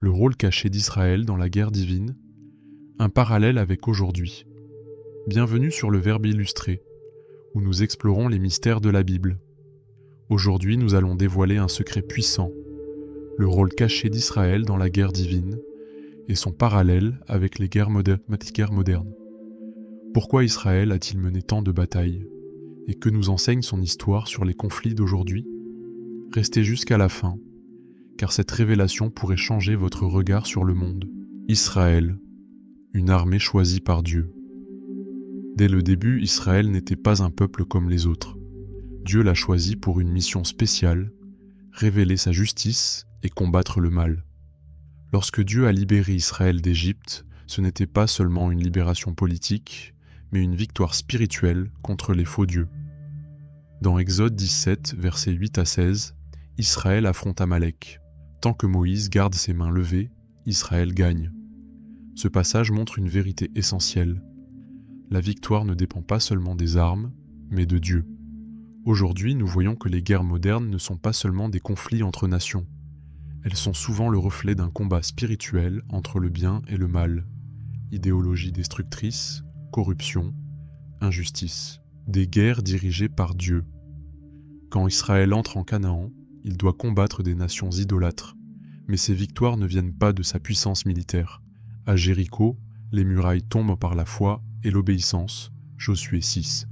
le rôle caché d'Israël dans la guerre divine, un parallèle avec aujourd'hui. Bienvenue sur le Verbe illustré, où nous explorons les mystères de la Bible. Aujourd'hui, nous allons dévoiler un secret puissant, le rôle caché d'Israël dans la guerre divine et son parallèle avec les guerres modernes. Pourquoi Israël a-t-il mené tant de batailles? Et que nous enseigne son histoire sur les conflits d'aujourd'hui? Restez jusqu'à la fin, car cette révélation pourrait changer votre regard sur le monde. Israël, une armée choisie par Dieu. Dès le début, Israël n'était pas un peuple comme les autres. Dieu l'a choisi pour une mission spéciale, révéler sa justice et combattre le mal. Lorsque Dieu a libéré Israël d'Égypte, ce n'était pas seulement une libération politique, mais une victoire spirituelle contre les faux dieux. Dans Exode 17, versets 8 à 16, Israël affronte Amalek. Tant que Moïse garde ses mains levées, Israël gagne. Ce passage montre une vérité essentielle. La victoire ne dépend pas seulement des armes, mais de Dieu. Aujourd'hui, nous voyons que les guerres modernes ne sont pas seulement des conflits entre nations. Elles sont souvent le reflet d'un combat spirituel entre le bien et le mal. Idéologie destructrice, corruption, injustice. Des guerres dirigées par Dieu. Quand Israël entre en Canaan, il doit combattre des nations idolâtres. Mais ces victoires ne viennent pas de sa puissance militaire. À Jéricho, les murailles tombent par la foi et l'obéissance, Josué 6.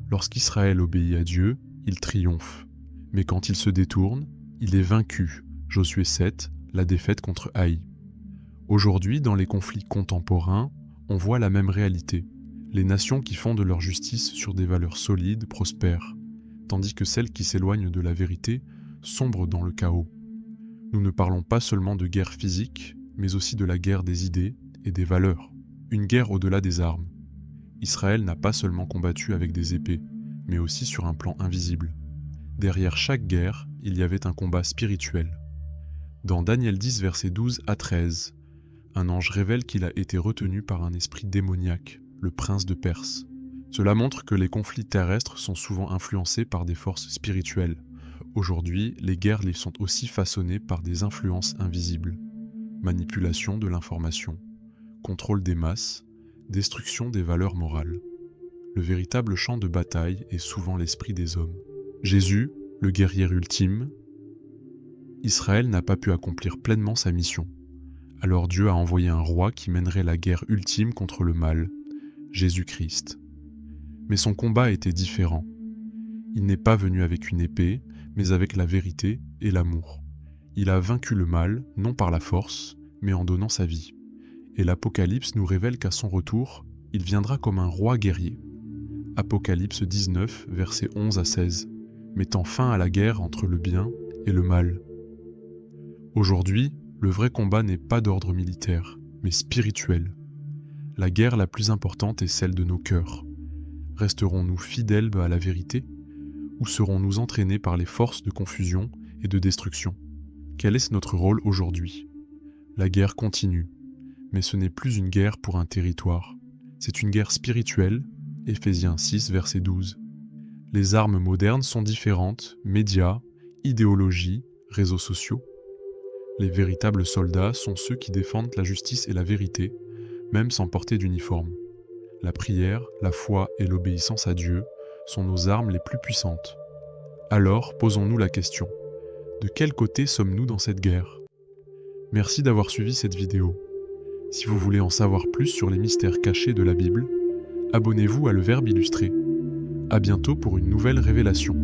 Lorsqu'Israël obéit à Dieu, il triomphe. Mais quand il se détourne, il est vaincu, Josué 7, la défaite contre Haï. Aujourd'hui, dans les conflits contemporains, on voit la même réalité. Les nations qui fondent leur justice sur des valeurs solides prospèrent, tandis que celles qui s'éloignent de la vérité sombrent dans le chaos. Nous ne parlons pas seulement de guerre physique, mais aussi de la guerre des idées et des valeurs. Une guerre au-delà des armes. Israël n'a pas seulement combattu avec des épées, mais aussi sur un plan invisible. Derrière chaque guerre, il y avait un combat spirituel. Dans Daniel 10, versets 12 à 13, un ange révèle qu'il a été retenu par un esprit démoniaque, le prince de Perse. Cela montre que les conflits terrestres sont souvent influencés par des forces spirituelles. Aujourd'hui, les guerres les sont aussi façonnées par des influences invisibles. Manipulation de l'information, contrôle des masses, destruction des valeurs morales. Le véritable champ de bataille est souvent l'esprit des hommes. Jésus, le guerrier ultime. Israël n'a pas pu accomplir pleinement sa mission. Alors Dieu a envoyé un roi qui mènerait la guerre ultime contre le mal, Jésus-Christ. Mais son combat était différent. Il n'est pas venu avec une épée, mais avec la vérité et l'amour. Il a vaincu le mal, non par la force, mais en donnant sa vie. Et l'Apocalypse nous révèle qu'à son retour, il viendra comme un roi guerrier. Apocalypse 19, versets 11 à 16, mettant fin à la guerre entre le bien et le mal. Aujourd'hui, le vrai combat n'est pas d'ordre militaire, mais spirituel. La guerre la plus importante est celle de nos cœurs. Resterons-nous fidèles à la vérité, ou serons-nous entraînés par les forces de confusion et de destruction? Quel est notre rôle aujourd'hui? La guerre continue, mais ce n'est plus une guerre pour un territoire. C'est une guerre spirituelle, Éphésiens 6, verset 12. Les armes modernes sont différentes, médias, idéologies, réseaux sociaux. Les véritables soldats sont ceux qui défendent la justice et la vérité, même sans porter d'uniforme. La prière, la foi et l'obéissance à Dieu sont nos armes les plus puissantes. Alors, posons-nous la question. De quel côté sommes-nous dans cette guerre? Merci d'avoir suivi cette vidéo. Si vous voulez en savoir plus sur les mystères cachés de la Bible, abonnez-vous à Le Verbe illustré. À bientôt pour une nouvelle révélation.